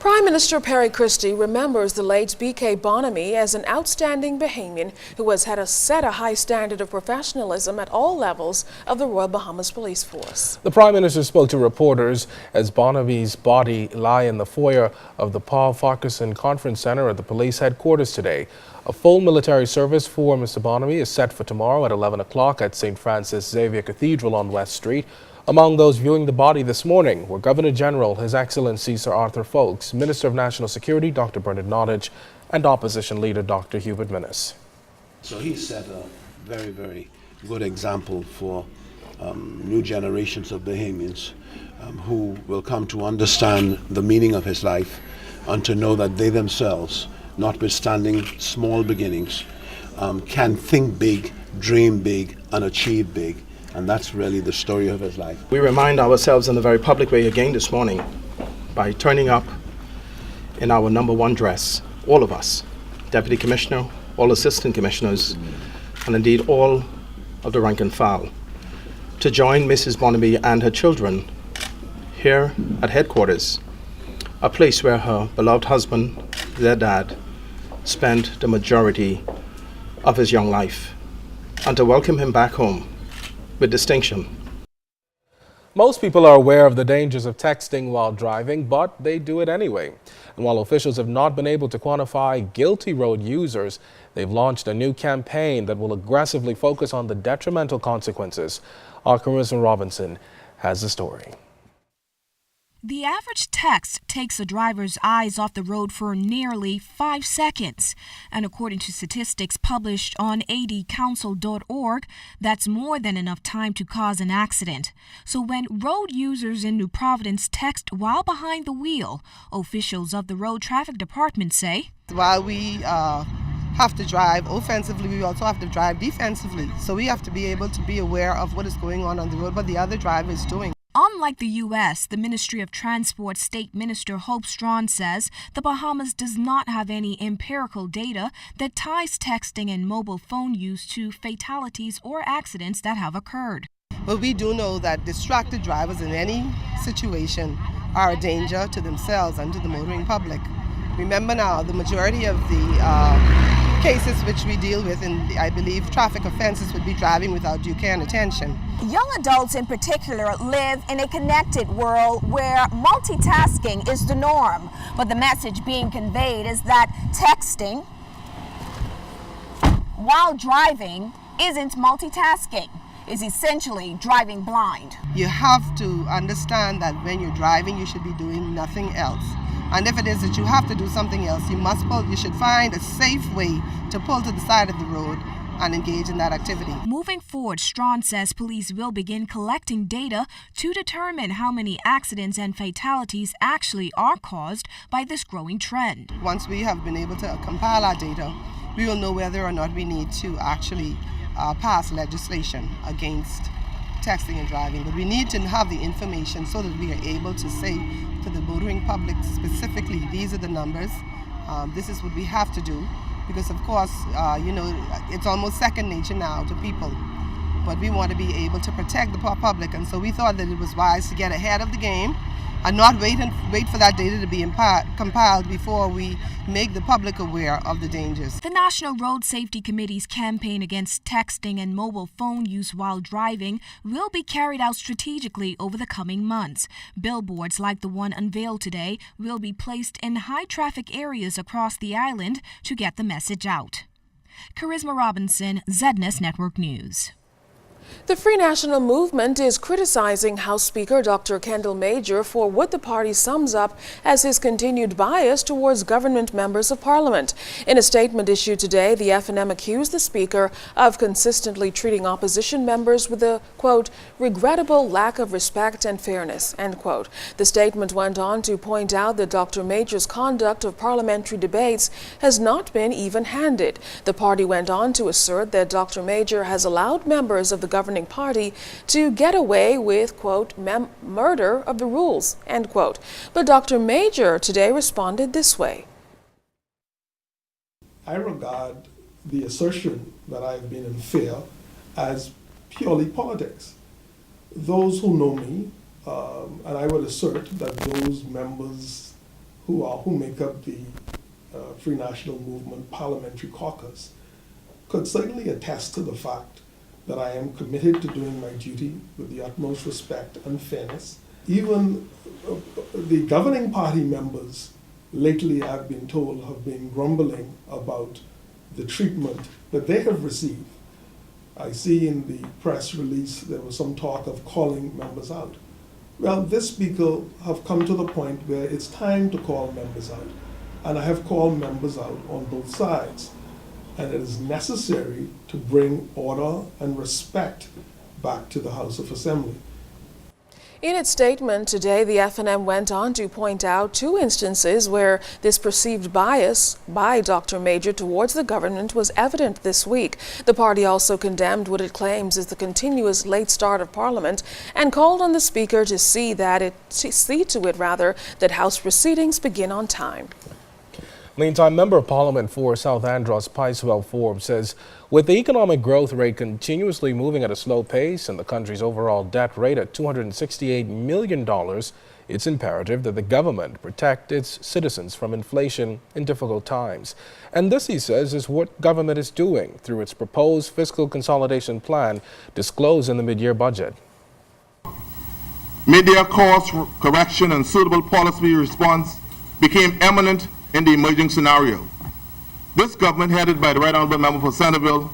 Prime Minister Perry Christie remembers the late B.K. Bonamy as an outstanding Bahamian who has set a high standard of professionalism at all levels of the Royal Bahamas Police Force. The Prime Minister spoke to reporters as Bonamy's body lie in the foyer of the Paul Farquharson Conference Center at the police headquarters today. A full military service for Mr. Bonamy is set for tomorrow at 11 o'clock at St. Francis Xavier Cathedral on West Street. Among those viewing the body this morning were Governor General His Excellency Sir Arthur Folkes, Minister of National Security Dr. Bernard Nottage, and Opposition Leader Dr. Hubert Minnis. So he set a very, very good example for new generations of Bahamians who will come to understand the meaning of his life and to know that they themselves, notwithstanding small beginnings, can think big, dream big, and achieve big. And that's really the story of his life. We remind ourselves in a very public way again this morning by turning up in our #1 dress, all of us, Deputy Commissioner, all Assistant Commissioners, and indeed all of the rank and file, to join Mrs. Bonamy and her children here at headquarters, a place where her beloved husband, their dad, spent the majority of his young life, and to welcome him back home with distinction. Most people are aware of the dangers of texting while driving, but they do it anyway. And while officials have not been able to quantify guilty road users, they've launched a new campaign that will aggressively focus on the detrimental consequences. Our Charisma Robinson has the story. The average text takes a driver's eyes off the road for nearly 5 seconds. And according to statistics published on adcouncil.org, that's more than enough time to cause an accident. So when road users in New Providence text while behind the wheel, officials of the Road Traffic Department say, while we have to drive offensively, we also have to drive defensively. So we have to be able to be aware of what is going on the road, what the other driver is doing. Unlike the U.S., the Ministry of Transport State Minister Hope Strawn says the Bahamas does not have any empirical data that ties texting and mobile phone use to fatalities or accidents that have occurred. But we do know that distracted drivers in any situation are a danger to themselves and to the motoring public. Remember now, the majority of the cases which we deal with in, I believe, traffic offenses would be driving without due care and attention. Young adults in particular live in a connected world where multitasking is the norm. But the message being conveyed is that texting while driving isn't multitasking, is essentially driving blind. You have to understand that when you're driving, you should be doing nothing else. And if it is that you have to do something else, you should find a safe way to pull to the side of the road and engage in that activity. Moving forward, Strawn says police will begin collecting data to determine how many accidents and fatalities actually are caused by this growing trend. Once we have been able to compile our data, we will know whether or not we need to actually pass legislation against texting and driving. But we need to have the information so that we are able to say to the motoring public specifically, these are the numbers, this is what we have to do. Because of course, it's almost second nature now to people. But we want to be able to protect the public, and so we thought that it was wise to get ahead of the game and not wait for that data to be compiled before we make the public aware of the dangers. The National Road Safety Committee's campaign against texting and mobile phone use while driving will be carried out strategically over the coming months. Billboards like the one unveiled today will be placed in high-traffic areas across the island to get the message out. Charisma Robinson, ZNS Network News. The Free National Movement is criticizing House Speaker Dr. Kendall Major for what the party sums up as his continued bias towards government members of Parliament. In a statement issued today, the FNM accused the Speaker of consistently treating opposition members with a, quote, regrettable lack of respect and fairness, end quote. The statement went on to point out that Dr. Major's conduct of parliamentary debates has not been even-handed. The party went on to assert that Dr. Major has allowed members of the governing party to get away with, quote, murder of the rules, end quote. But Dr. Major today responded this way. I regard the assertion that I've been in fear as purely politics. Those who know me, and I would assert that those members who make up the Free National Movement Parliamentary Caucus could certainly attest to the fact that I am committed to doing my duty with the utmost respect and fairness. Even the governing party members lately, I've been told, have been grumbling about the treatment that they have received. I see in the press release there was some talk of calling members out. Well, this speaker have come to the point where it's time to call members out. And I have called members out on both sides. And it is necessary to bring order and respect back to the House of Assembly. In its statement today, the FNM went on to point out 2 instances where this perceived bias by Dr. Major towards the government was evident this week. The party also condemned what it claims is the continuous late start of Parliament and called on the Speaker to see to it that House proceedings begin on time. Meantime, Member of Parliament for South Andros Picewell Forbes says with the economic growth rate continuously moving at a slow pace and the country's overall debt rate at $268 million, it's imperative that the government protect its citizens from inflation in difficult times. And this, he says, is what government is doing through its proposed fiscal consolidation plan disclosed in the mid-year budget. Mid-year course correction and suitable policy response became eminent in the emerging scenario. This government, headed by the Right Honourable Member for Centerville,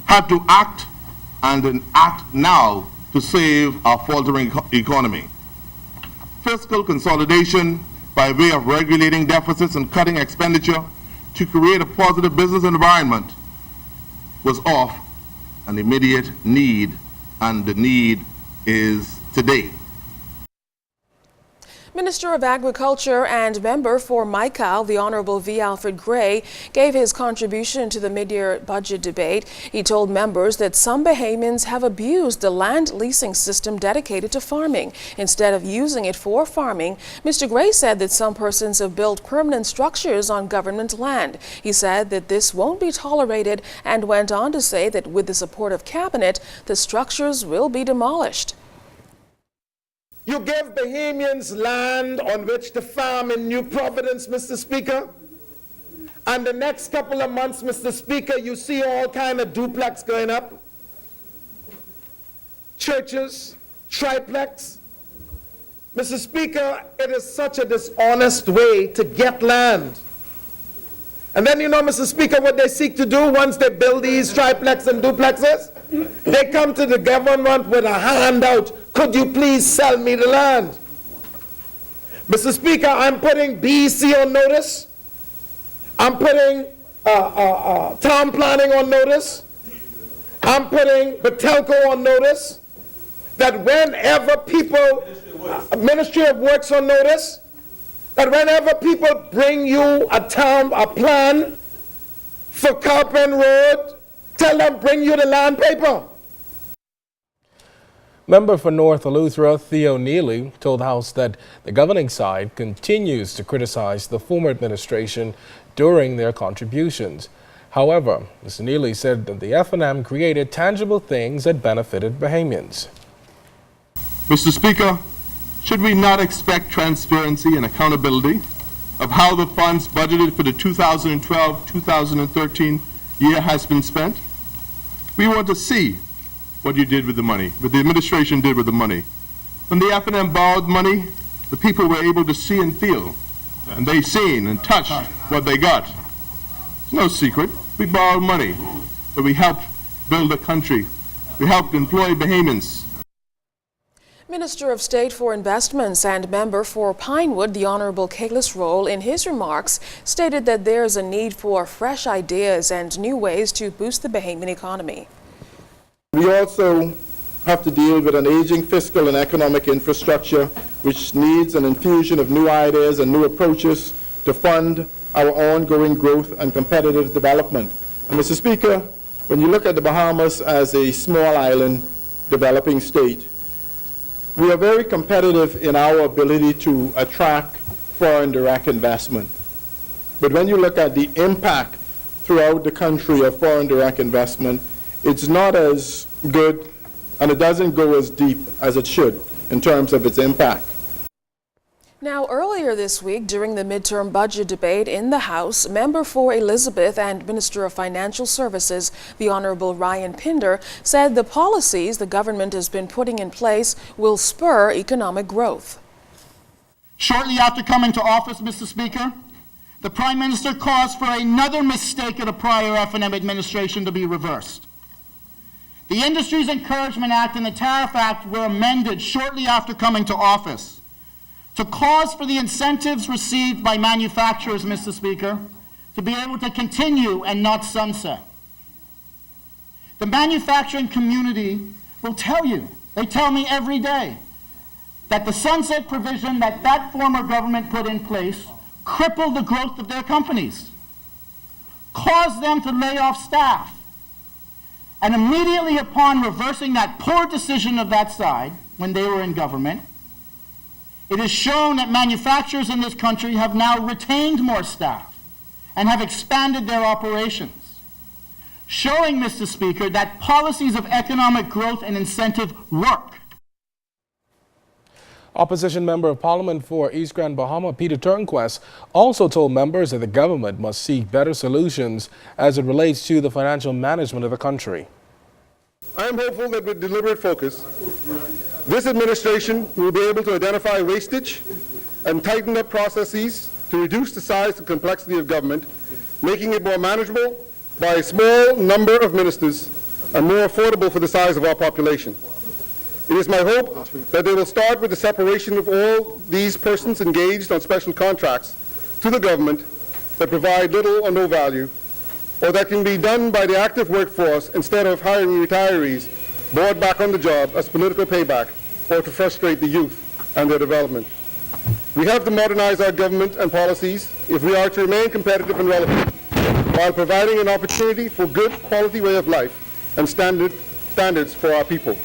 had to act and act now to save our faltering economy. Fiscal consolidation by way of regulating deficits and cutting expenditure to create a positive business environment was of an immediate need, and the need is today. Minister of Agriculture and member for Mical, the Honorable V. Alfred Gray, gave his contribution to the mid-year budget debate. He told members that some Bahamians have abused the land leasing system dedicated to farming. Instead of using it for farming, Mr. Gray said that some persons have built permanent structures on government land. He said that this won't be tolerated and went on to say that with the support of Cabinet, the structures will be demolished. You give Bahamians land on which to farm in New Providence, Mr. Speaker. And the next couple of months, Mr. Speaker, you see all kind of duplex going up. Churches, triplex. Mr. Speaker, it is such a dishonest way to get land. And then you know, Mr. Speaker, what they seek to do once they build these triplex and duplexes? They come to the government with a handout. Could you please sell me the land? Mr. Speaker, I'm putting BEC on notice. I'm putting town planning on notice. I'm putting Batelco on notice. That whenever people, Ministry of Works on notice, that whenever people bring you a plan for Carpen Road, tell them bring you the land paper. Member for North Eleuthera, Theo Neely, told the House that the governing side continues to criticize the former administration during their contributions. However, Mr. Neely said that the FNM created tangible things that benefited Bahamians. Mr. Speaker, should we not expect transparency and accountability of how the funds budgeted for the 2012-2013 year has been spent? We want to see what you did with the money, what the administration did with the money. When the FNM borrowed money, the people were able to see and feel, and they seen and touched what they got. It's no secret. We borrowed money, but we helped build a country. We helped employ Bahamians. Minister of State for Investments and member for Pinewood, the Honorable Kailis Roll, in his remarks, stated that there is a need for fresh ideas and new ways to boost the Bahamian economy. We also have to deal with an aging fiscal and economic infrastructure, which needs an infusion of new ideas and new approaches to fund our ongoing growth and competitive development. And Mr. Speaker, when you look at the Bahamas as a small island developing state, we are very competitive in our ability to attract foreign direct investment. But when you look at the impact throughout the country of foreign direct investment, it's not as good and it doesn't go as deep as it should in terms of its impact. Now, earlier this week, during the midterm budget debate in the House, Member for Elizabeth and Minister of Financial Services, the Honorable Ryan Pinder, said the policies the government has been putting in place will spur economic growth. Shortly after coming to office, Mr. Speaker, the Prime Minister caused for another mistake of the prior F&M administration to be reversed. The Industries Encouragement Act and the Tariff Act were amended shortly after coming to office to cause for the incentives received by manufacturers, Mr. Speaker, to be able to continue and not sunset. The manufacturing community will tell you, they tell me every day, that the sunset provision that former government put in place crippled the growth of their companies, caused them to lay off staff. And immediately upon reversing that poor decision of that side, when they were in government, it is shown that manufacturers in this country have now retained more staff and have expanded their operations, showing, Mr. Speaker, that policies of economic growth and incentive work. Opposition Member of Parliament for East Grand Bahama, Peter Turnquest, also told members that the government must seek better solutions as it relates to the financial management of the country. I am hopeful that with deliberate focus, this administration will be able to identify wastage and tighten up processes to reduce the size and complexity of government, making it more manageable by a small number of ministers and more affordable for the size of our population. It is my hope that they will start with the separation of all these persons engaged on special contracts to the government that provide little or no value, or that can be done by the active workforce instead of hiring retirees brought back on the job as political payback or to frustrate the youth and their development. We have to modernize our government and policies if we are to remain competitive and relevant, while providing an opportunity for good quality way of life and standards for our people.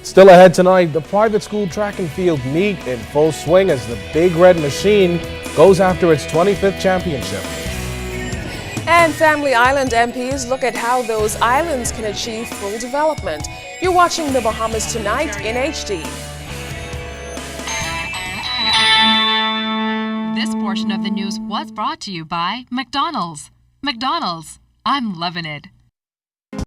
Still ahead tonight, the private school track and field meet in full swing as the Big Red Machine goes after its 25th championship. And Family Island MPs look at how those islands can achieve full development. You're watching the Bahamas Tonight in HD. This portion of the news was brought to you by McDonald's. McDonald's, I'm loving it.